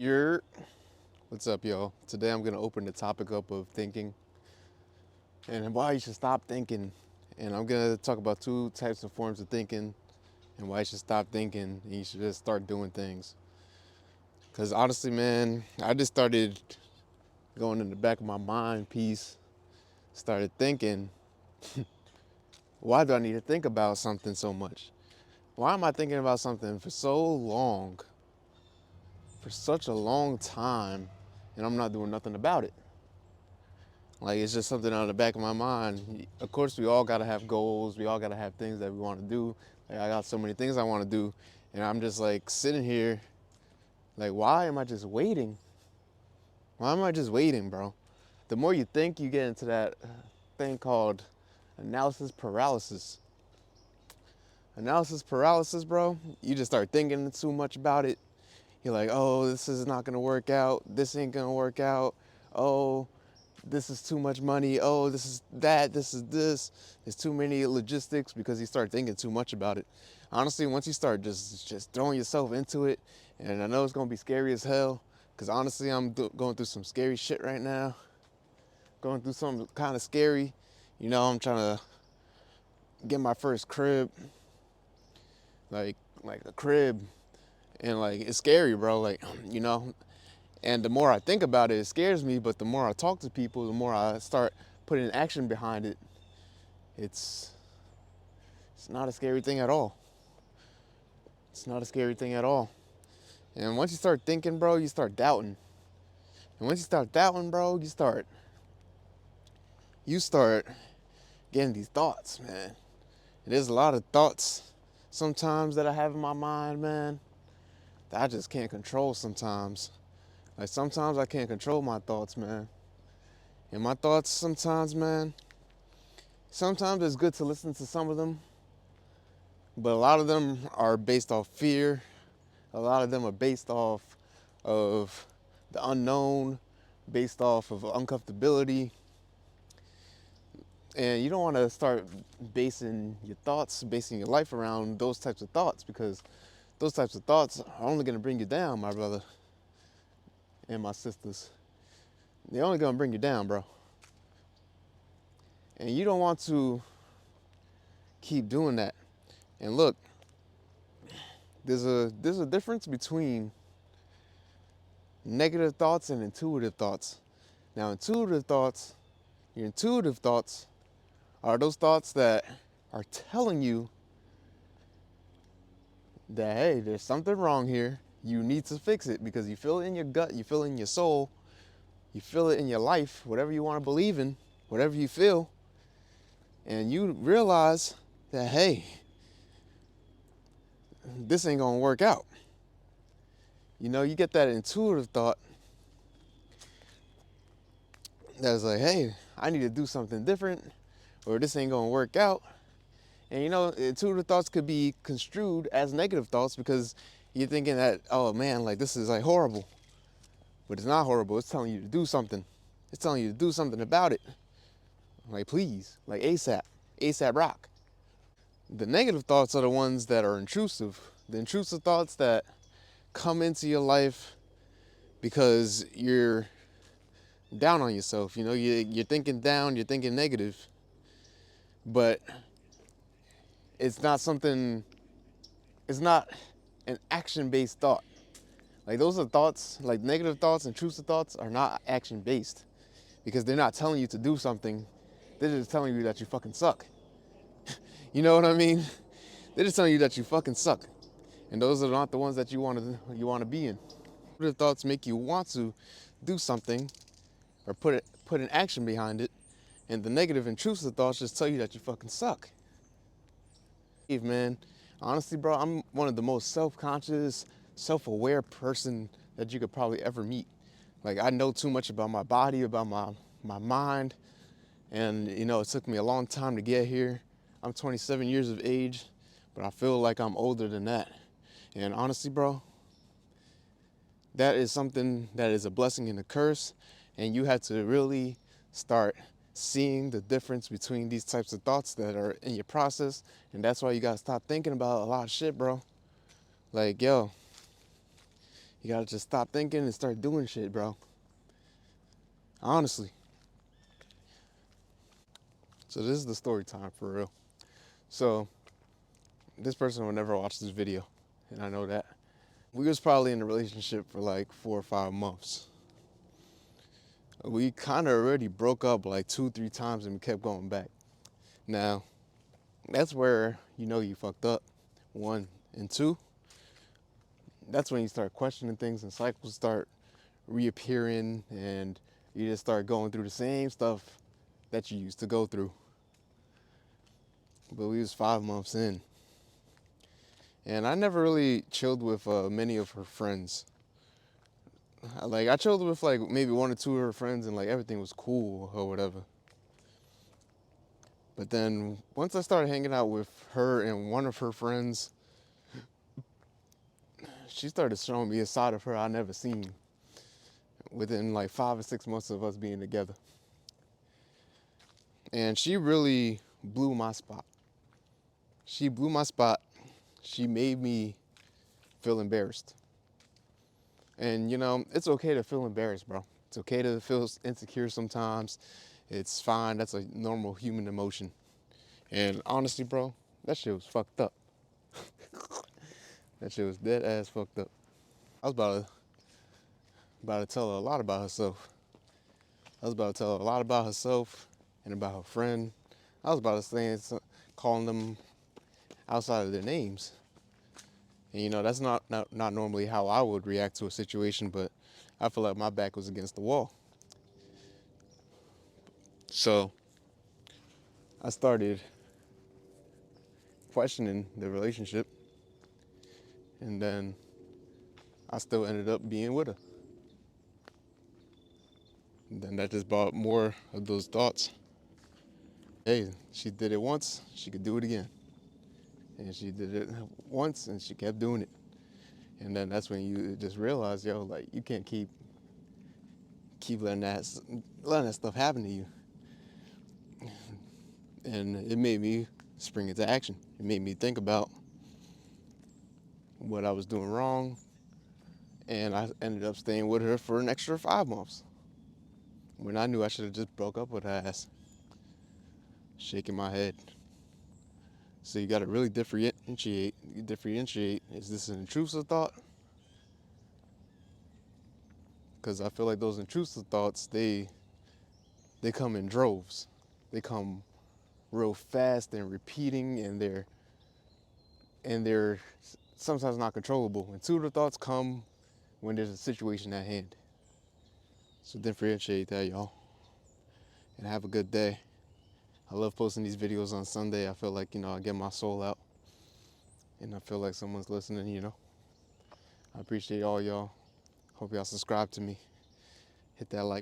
You're What's up, yo? Today I'm gonna open the topic up of thinking and why you should stop thinking. And I'm gonna talk about two types of forms of thinking and why you should stop thinking and you should just start doing things. Cause honestly, man, I just started going in the back of my mind piece, started thinking, why do I need to think about something so much? Why am I thinking about something for so long, for such a long time, and I'm not doing nothing about it? Like it's just something on the back of my mind. Of course, we all gotta have goals. We all gotta have things that we want to do. Like I got so many things I want to do, and I'm just like sitting here, like, why am I just waiting? Why am I just waiting, bro? The more you think, you get into that thing called analysis paralysis. Analysis paralysis, bro. You just start thinking too much about it. You're like, oh, this is not gonna work out. This ain't gonna work out. Oh, this is too much money. Oh, this is that. This is this. There's too many logistics because you start thinking too much about it. Honestly, once you start just throwing yourself into it, and I know it's gonna be scary as hell, because honestly, I'm going through some scary shit right now. Going through something kind of scary. I'm trying to get my first crib, like a crib, and like it's scary, bro. Like, you know, And the more I think about it, it scares me. But the more I talk to people, the more I start putting action behind it. It's it's not a scary thing at all. It's not a scary thing at all. And once you start thinking, bro, you start doubting. And once you start doubting, bro, you start getting these thoughts, man. And there's a lot of thoughts sometimes that I have in my mind, man, that I just can't control sometimes. Like sometimes I can't control my thoughts, man. And my thoughts sometimes, man, sometimes it's good to listen to some of them, but a lot of them are based off fear. A lot of them are based off of the unknown, based off of uncomfortability. And you don't want to start basing your life around those types of thoughts, because those types of thoughts are only going to bring you down, my brother and my sisters. They're only going to bring you down, bro. And you don't want to keep doing that. And look, there's a difference between negative thoughts and intuitive thoughts. Now, your intuitive thoughts are those thoughts that are telling you that, hey, there's something wrong here. You need to fix it because you feel it in your gut, you feel it in your soul, you feel it in your life, whatever you want to believe in, whatever you feel. And you realize that, hey, this ain't going to work out. You get that intuitive thought that's like, hey, I need to do something different, or this ain't going to work out. And intuitive thoughts could be construed as negative thoughts because you're thinking that, oh man, like this is like horrible. But it's not horrible. It's telling you to do something. It's telling you to do something about it. Like please, like ASAP, ASAP rock. The negative thoughts are the ones that are intrusive. The intrusive thoughts that come into your life because you're down on yourself. You're thinking down, you're thinking negative. But it's not something, it's not an action-based thought. Like those are thoughts, like negative thoughts, intrusive thoughts are not action-based because they're not telling you to do something. They're just telling you that you fucking suck. You know what I mean? They're just telling you that you fucking suck. And those are not the ones that you want to be in. The thoughts make you want to do something or put an action behind it, and the negative intrusive thoughts just tell you that you fucking suck. Hey, man, honestly, bro, I'm one of the most self-conscious, self-aware person that you could probably ever meet. Like I know too much about my body, about my mind, and it took me a long time to get here. I'm 27 years of age, but I feel like I'm older than that. And honestly, bro, that is something that is a blessing and a curse, and you have to really start seeing the difference between these types of thoughts that are in your process. And that's why you gotta stop thinking about a lot of shit, bro. Like, yo, You gotta just stop thinking and start doing shit, bro. Honestly. So this is the story time for real. So this person will never watch this video, and I know that. We was probably in a relationship for like 4 or 5 months. We kind of already broke up like 2, 3 times and we kept going back. Now, that's where you know you fucked up. One. And two, that's when you start questioning things and cycles start reappearing and you just start going through the same stuff that you used to go through. But we was 5 months in. And I never really chilled with many of her friends. Like I chilled with like maybe 1 or 2 of her friends and like everything was cool or whatever. But then once I started hanging out with her and one of her friends, she started showing me a side of her I never seen within like 5 or 6 months of us being together. And she really blew my spot. She blew my spot. She made me feel embarrassed. And you know, it's okay to feel embarrassed, bro. It's okay to feel insecure sometimes. It's fine. That's a normal human emotion. And honestly, bro, that shit was fucked up. That shit was dead ass fucked up. I was about to tell her a lot about herself. I was about to tell her a lot about herself and about her friend. I was about to say calling them outside of their names. And you know, that's not normally how I would react to a situation, but I feel like my back was against the wall. So I started questioning the relationship, and then I still ended up being with her. And then that just brought more of those thoughts. Hey, she did it once, she could do it again. And she did it once and she kept doing it. And then that's when you just realize, yo, like you can't keep letting that stuff happen to you. And it made me spring into action. It made me think about what I was doing wrong, and I ended up staying with her for an extra 5 months when I knew I should have just broke up with her ass. Shaking my head. So you got to really differentiate. Is this an intrusive thought? Because I feel like those intrusive thoughts, they come in droves. They come real fast and repeating, and they're sometimes not controllable. Intuitive thoughts come when there's a situation at hand. So differentiate that, y'all, and have a good day. I love posting these videos on Sunday. I feel like, I get my soul out, and I feel like someone's listening. I appreciate all y'all. Hope y'all subscribe to me. Hit that like